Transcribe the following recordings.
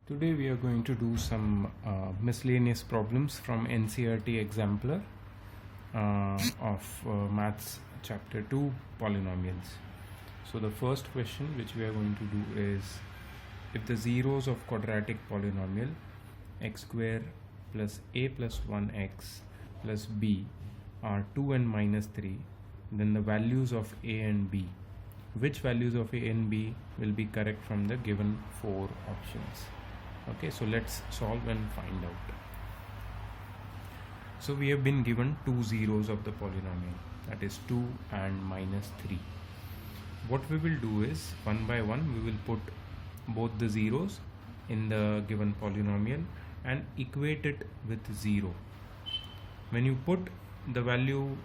Today we are going to do some miscellaneous problems from NCERT Exemplar of Maths Chapter 2 Polynomials. So the first question which we are going to do is, if the zeros of quadratic polynomial x square plus a plus 1x plus b are 2 and minus 3, then the values of a and b, which values of a and b will be correct from the given 4 options? Okay, so let's solve and find out. So we have been given two zeros of the polynomial, that is 2 and minus 3. What we will do is, one by one we will put both the zeros in the given polynomial and equate it with 0. When you put the value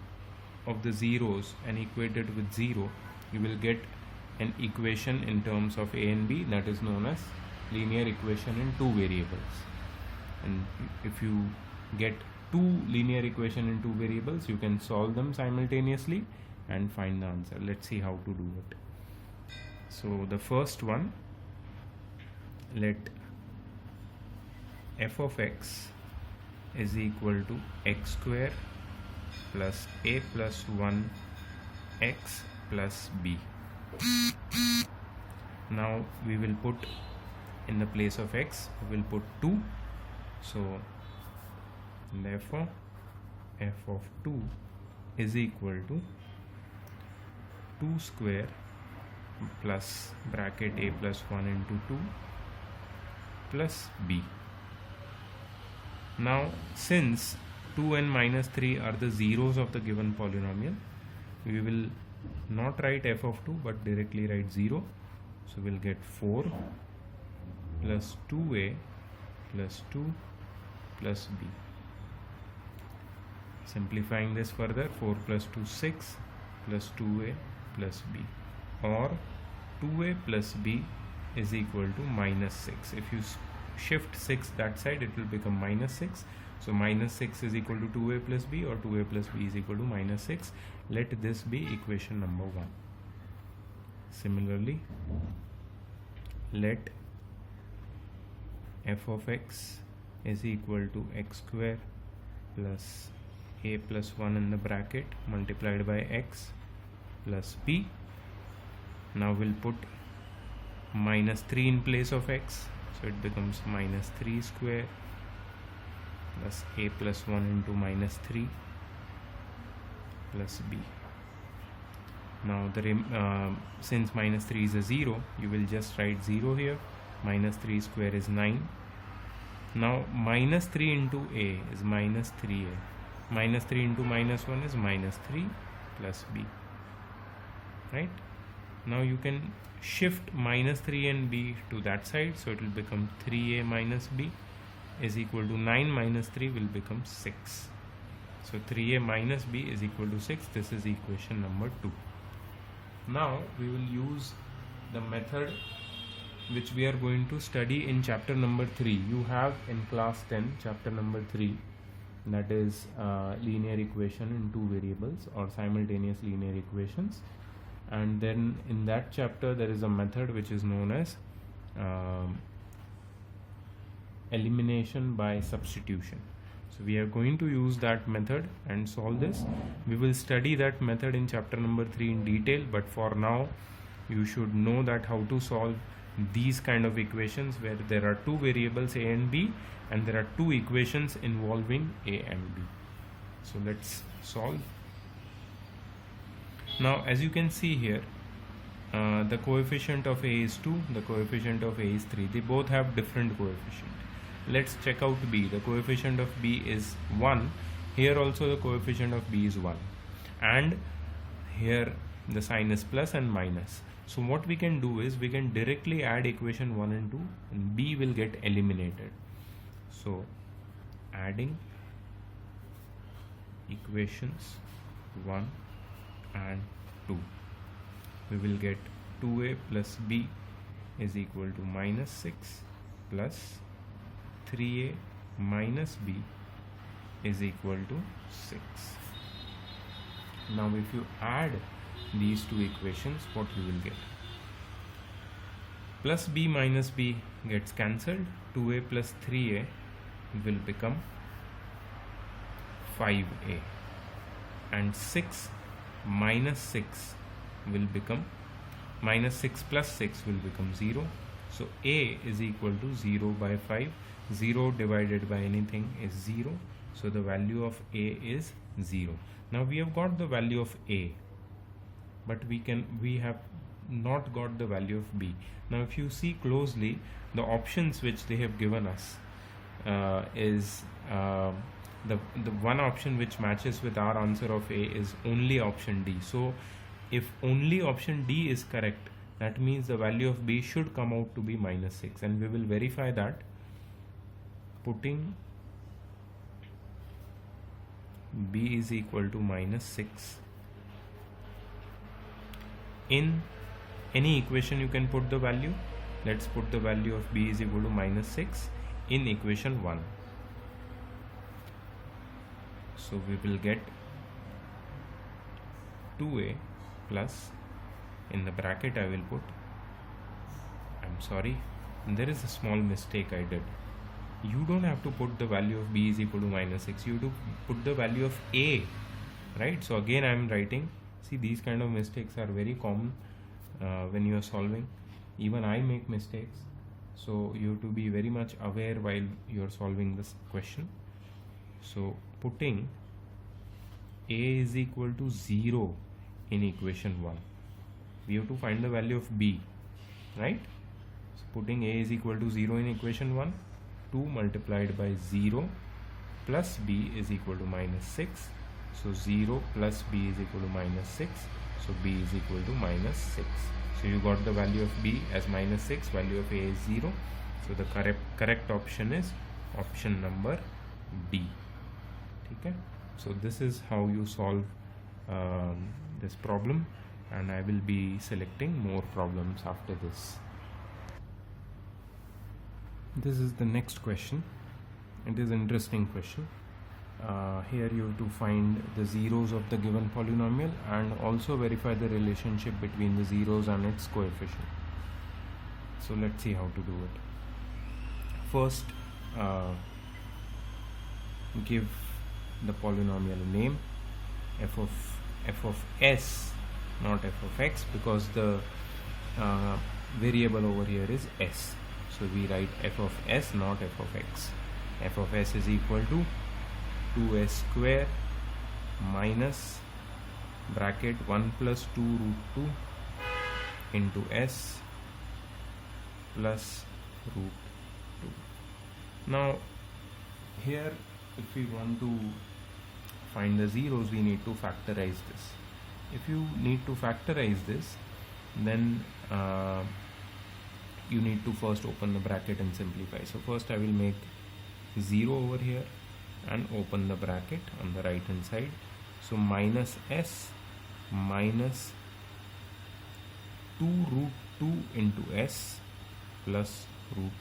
of the zeros and equate it with 0, you will get an equation in terms of a and b, that is known as linear equation in two variables. And if you get two linear equation in two variables, you can solve them simultaneously and find the answer. Let's see how to do it. So the first one, let f of x is equal to x square plus a plus 1 x plus b. Now we will put in the place of x, we will put 2. So therefore f of 2 is equal to 2 square plus bracket a plus 1 into 2 plus b. Now since 2 and minus 3 are the zeros of the given polynomial, we will not write f of 2 but directly write 0. So we'll get 4 plus 2a plus 2 plus b. Simplifying this further, 4 plus 2 6 plus 2a plus b, or 2a plus b is equal to minus 6. If you shift 6 that side, it will become minus 6. So minus 6 is equal to 2a plus b, or 2a plus b is equal to minus 6. Let this be equation number 1. Similarly, let f of x is equal to x square plus a plus 1 in the bracket multiplied by x plus b. Now we'll put minus 3 in place of x, so it becomes minus 3 square plus a plus 1 into minus 3 plus b. Now since minus 3 is a 0, you will just write 0 here. Minus 3 square is 9. Now minus 3 into a is minus 3a. Minus 3 into minus 1 is minus 3 plus b. Right? Now you can shift minus 3 and b to that side, so it will become 3a minus b is equal to 9 minus 3 will become 6. So 3a minus b is equal to 6. This is equation number 2. Now we will use the method which we are going to study in chapter number 3. You have in class 10 chapter number 3, that is linear equation in two variables or simultaneous linear equations, and then in that chapter there is a method which is known as elimination by substitution. So we are going to use that method and solve this. We will study that method in chapter number 3 in detail, but for now you should know that how to solve these kind of equations where there are two variables a and b and there are two equations involving a and b. So let's solve. Now as you can see here, the coefficient of a is 2, the coefficient of a is 3. They both have different coefficient. Let's check out b. The coefficient of b is 1. Here also the coefficient of b is 1, and here the sign is plus and minus. So what we can do is we can directly add equation 1 and 2, and b will get eliminated. So adding equations 1 and 2, we will get 2a plus b is equal to minus 6 plus 3a minus b is equal to 6. Now if you add these two equations, what you will get? Plus b minus b gets cancelled. 2a plus 3a will become 5a, and 6 minus 6 will become minus 6 plus 6 will become 0. So a is equal to 0 by 5. 0 divided by anything is 0. So the value of a is 0. Now we have got the value of a, but we have not got the value of b. Now if you see closely, the options which they have given us is the one option which matches with our answer of a is only option D. So if only option D is correct, that means the value of b should come out to be minus 6, and we will verify that putting b is equal to minus 6 in any equation. You can put the value. Let's put the value of b is equal to minus 6 in equation 1. So we will get 2a plus, in the bracket I will put, I'm sorry, there is a small mistake I did. You don't have to put the value of b is equal to minus 6. You have to put the value of a, right? So again I am writing, see, these kind of mistakes are very common when you are solving. Even I make mistakes, so you have to be very much aware while you are solving this question. So putting a is equal to 0 in equation 1, we have to find the value of b, right? So putting a is equal to 0 in equation 1, 2 multiplied by 0 plus b is equal to minus 6. So 0 plus b is equal to minus 6. So b is equal to minus 6. So you got the value of b as minus 6, value of a is 0. So the correct option is option number D. Okay? So this is how you solve this problem, and I will be selecting more problems after this. This is the next question. It is an interesting question. Here you have to find the zeros of the given polynomial and also verify the relationship between the zeros and its coefficient. So let's see how to do it. First, give the polynomial a name, f of s, not f of x, because the variable over here is s. So we write f of s, not f of x. F of s is equal to 2s square minus bracket 1 plus 2 root 2 into s plus root 2. Now here, if we want to find the zeros, we need to factorize this. If you need to factorize this, then you need to first open the bracket and simplify. So first I will make 0 over here and open the bracket on the right hand side. So minus s minus 2 root 2 into s plus root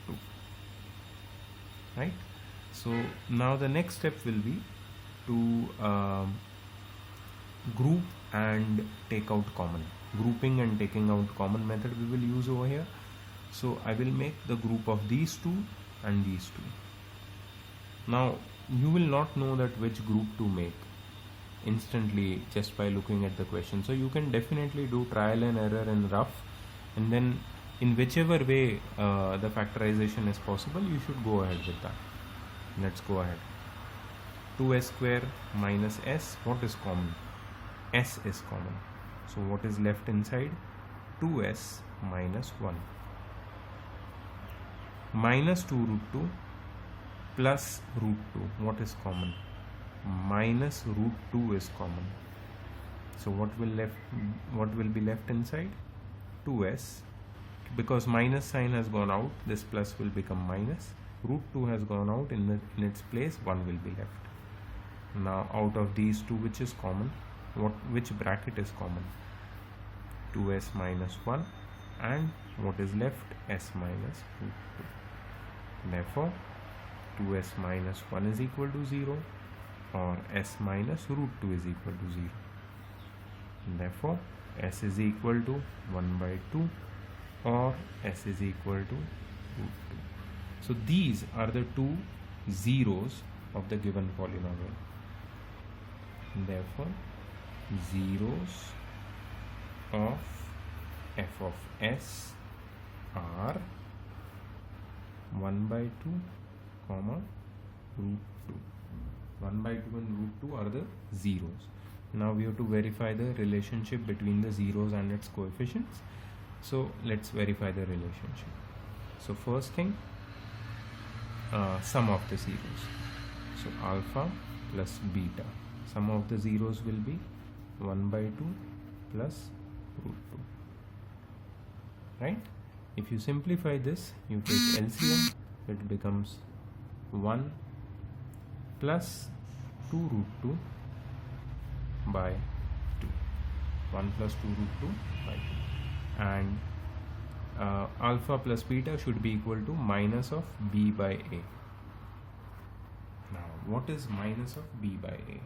2, right? So now the next step will be to group and take out common. Grouping and taking out common method we will use over here. So I will make the group of these two and these two. Now you will not know that which group to make instantly just by looking at the question. So you can definitely do trial and error in rough, and then in whichever way the factorization is possible, you should go ahead with that. Let's go ahead. 2s square minus s, what is common? S is common. So what is left inside? 2s minus 1 minus 2 root 2 plus root 2, what is common? Minus root 2 is common. So what will be left inside? 2s, because minus sign has gone out, this plus will become minus. Root 2 has gone out, in its place 1 will be left. Now out of these two, which is common? Which bracket is common? 2s minus 1, and what is left? S minus root 2. Therefore 2s minus 1 is equal to 0, or s minus root 2 is equal to 0. Therefore s is equal to 1 by 2 or s is equal to root 2. So these are the two zeros of the given polynomial. Therefore, zeros of f of s are 1 by 2 comma root 2. 1 by 2 and root 2 are the zeros. Now we have to verify the relationship between the zeros and its coefficients. So let's verify the relationship. So first thing, sum of the zeros. So alpha plus beta. Sum of the zeros will be 1 by 2 plus root 2. Right? If you simplify this, you take LCM, it becomes 1 plus 2 root 2 by 2. 1 plus 2 root 2 by 2. And alpha plus beta should be equal to minus of b by a. Now, what is minus of b by a?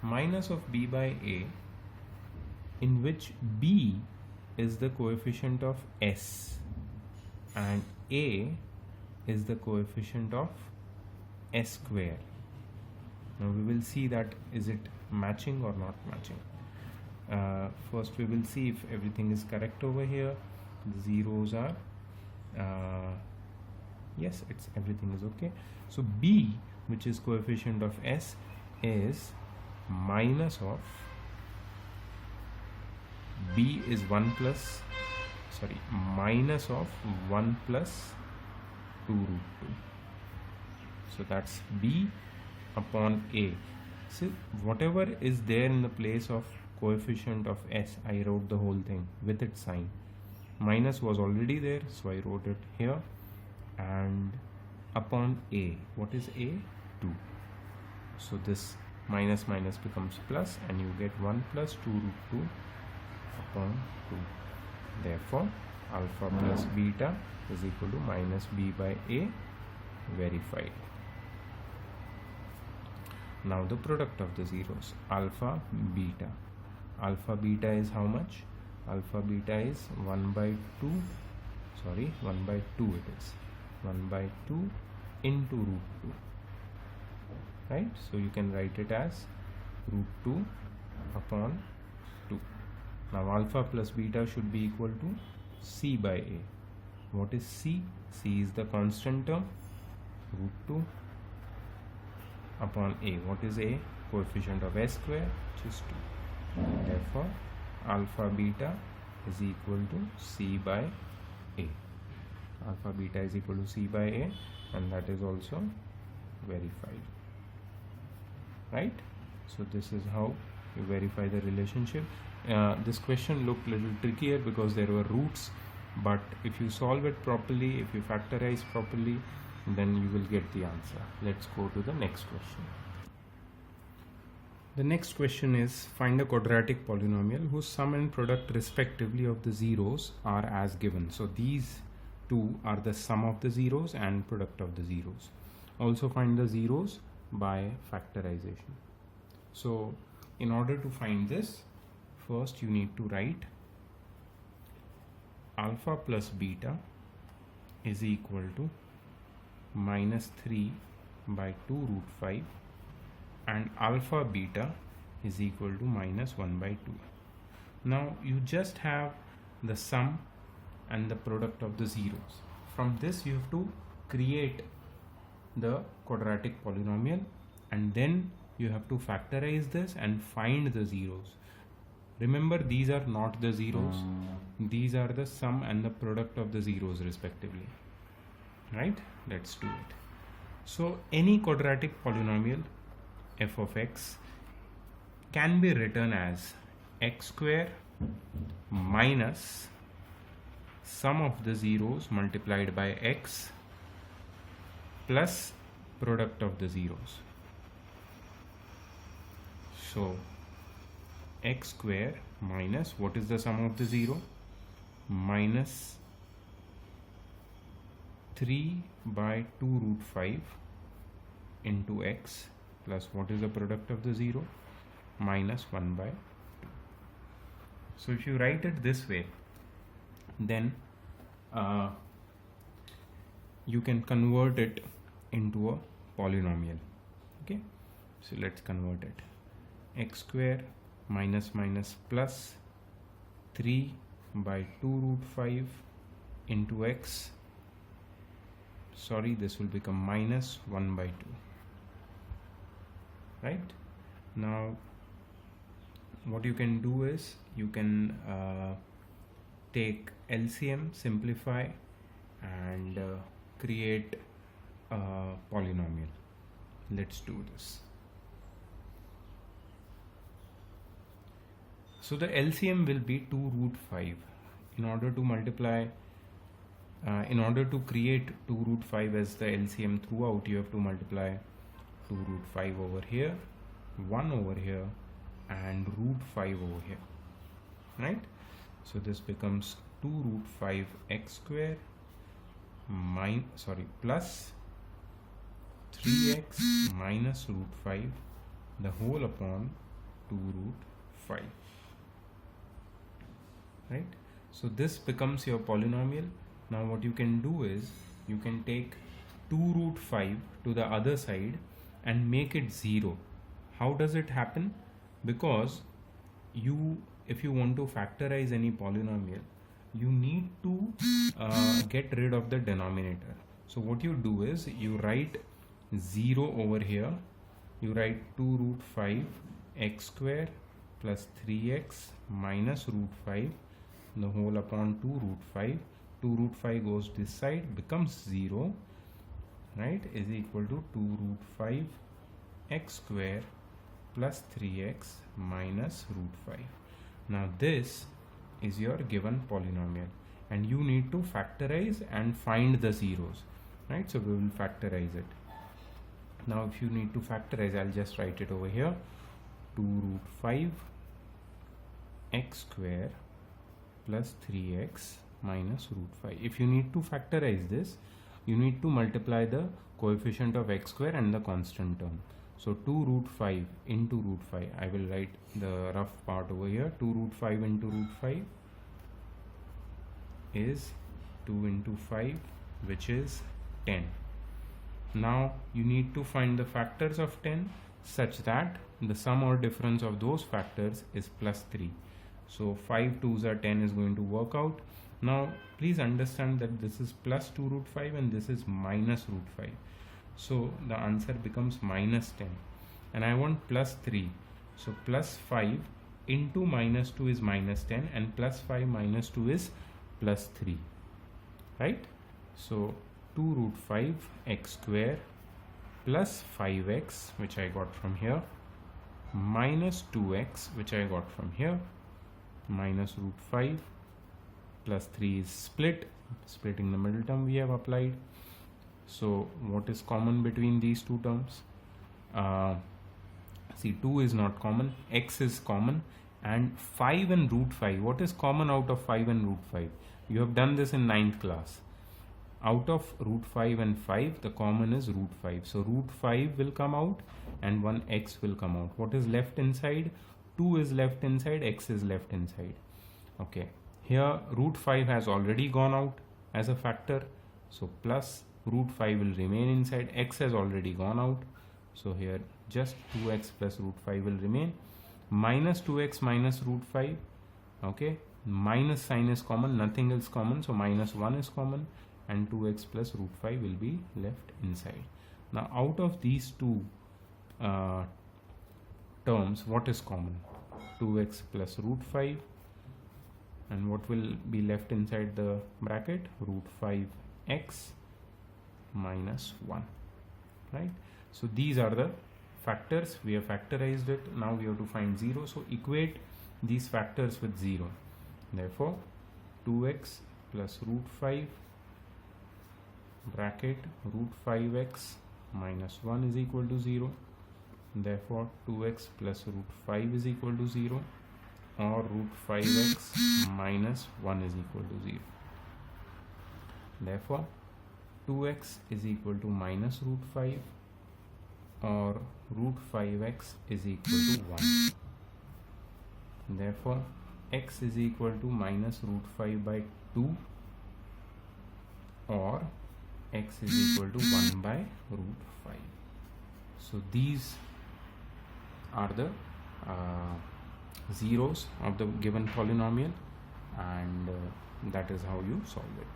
Minus of b by a, in which b is the coefficient of s and a is the coefficient of s square. Now we will see that is it matching or not matching. First we will see if everything is correct over here. The zeros are yes, it's everything is okay. So b, which is coefficient of s, is minus of b is 1 plus minus of 1 plus 2 root 2. So that's b upon a. So whatever is there in the place of coefficient of s, I wrote the whole thing with its sign. Minus was already there, so I wrote it here. And upon a, what is a? 2. So this minus minus becomes plus, and you get 1 plus 2 root 2 upon 2. Therefore, alpha plus beta is equal to minus b by a, verified. Now the product of the zeros, alpha beta. Alpha beta is how much? Alpha beta is 1 by 2, 1 by 2 it is. 1 by 2 into root 2. Right? So you can write it as root 2 upon 2. Now alpha plus beta should be equal to c by a. What is c? C is the constant term, root 2 upon a. What is a? Coefficient of s square, which is 2. Therefore, alpha beta is equal to c by a. Alpha beta is equal to c by a, and that is also verified. Right? So this is how you verify the relationship. This question looked a little trickier because there were roots, but if you solve it properly, if you factorize properly, then you will get the answer. Let's go to the next question. The next question is, find a quadratic polynomial whose sum and product respectively of the zeros are as given. So these two are the sum of the zeros and product of the zeros. Also find the zeros by factorization. So in order to find this, first you need to write alpha plus beta is equal to minus 3 by 2 root 5, and alpha beta is equal to minus 1 by 2. Now you just have the sum and the product of the zeros. From this you have to create the quadratic polynomial, and then you have to factorize this and find the zeros. Remember, these are not the zeros, these are the sum and the product of the zeros respectively. Right? Let's do it. So any quadratic polynomial f of x can be written as x square minus sum of the zeros multiplied by x plus product of the zeros. So x square minus, what is the sum of the zero? Minus 3 by 2 root 5 into x plus, what is the product of the 0? Minus 1 by 2. So if you write it this way, then you can convert it into a polynomial. Okay, so let's convert it. X square minus minus plus 3 by 2 root 5 into x, sorry, this will become minus 1 by 2. Right, now what you can do is you can take LCM, simplify, and create a polynomial. Let's do this. So the LCM will be 2 root 5. In order to multiply, in order to create 2 root 5 as the LCM throughout, you have to multiply 2 root 5 over here, 1 over here, and root 5 over here. Right? So this becomes 2 root 5 x square plus 3x minus root 5 the whole upon 2 root 5. Right? So this becomes your polynomial. Now what you can do is you can take 2 root 5 to the other side and make it 0. How does it happen? Because if you want to factorize any polynomial, you need to get rid of the denominator. So what you do is you write 0 over here, you write 2 root 5 x square plus 3x minus root 5 the whole upon 2 root 5. 2 root 5 goes this side, becomes 0, right, is equal to 2 root 5 x square plus 3x minus root 5. Now this is your given polynomial, and you need to factorize and find the zeros, right? So we will factorize it. Now if you need to factorize, I'll just write it over here. 2 root 5 x square plus 3x minus root 5. If you need to factorize this, you need to multiply the coefficient of x square and the constant term. So 2 root 5 into root 5, I will write the rough part over here. 2 root 5 into root 5 is 2 into 5, which is 10. Now you need to find the factors of 10 such that the sum or difference of those factors is plus 3. So 5 2s are 10 is going to work out. Now please understand that this is plus 2 root 5 and this is minus root 5. So the answer becomes minus 10, and I want plus 3. So plus 5 into minus 2 is minus 10, and plus 5 minus 2 is plus 3. Right? So 2 root 5 x square plus 5x, which I got from here, minus 2x, which I got from here, minus root 5 plus 3 is splitting the middle term we have applied. So what is common between these two terms? See, 2 is not common, x is common, and 5 and root 5. What is common out of 5 and root 5? You have done this in 9th class. Out of root 5 and 5, the common is root 5. So root 5 will come out and one x will come out. What is left inside? 2 is left inside, x is left inside. Okay, here root 5 has already gone out as a factor, so plus root 5 will remain inside. X has already gone out, so here just 2x plus root 5 will remain. Minus 2x minus root 5, okay, minus sign is common, nothing else common, so minus 1 is common, and 2x plus root 5 will be left inside. Now out of these two terms, what is common? 2x plus root 5, and what will be left inside the bracket? Root 5x minus 1, right? So these are the factors. We have factorized it. Now we have to find 0. So equate these factors with 0. Therefore 2x plus root 5 bracket root 5x minus 1 is equal to 0. Therefore 2x plus root 5 is equal to 0, or root 5x minus 1 is equal to 0. Therefore 2x is equal to minus root 5, or root 5x is equal to 1. Therefore x is equal to minus root 5 by 2, or x is equal to 1 by root 5. So these are the zeros of the given polynomial, and that is how you solve it.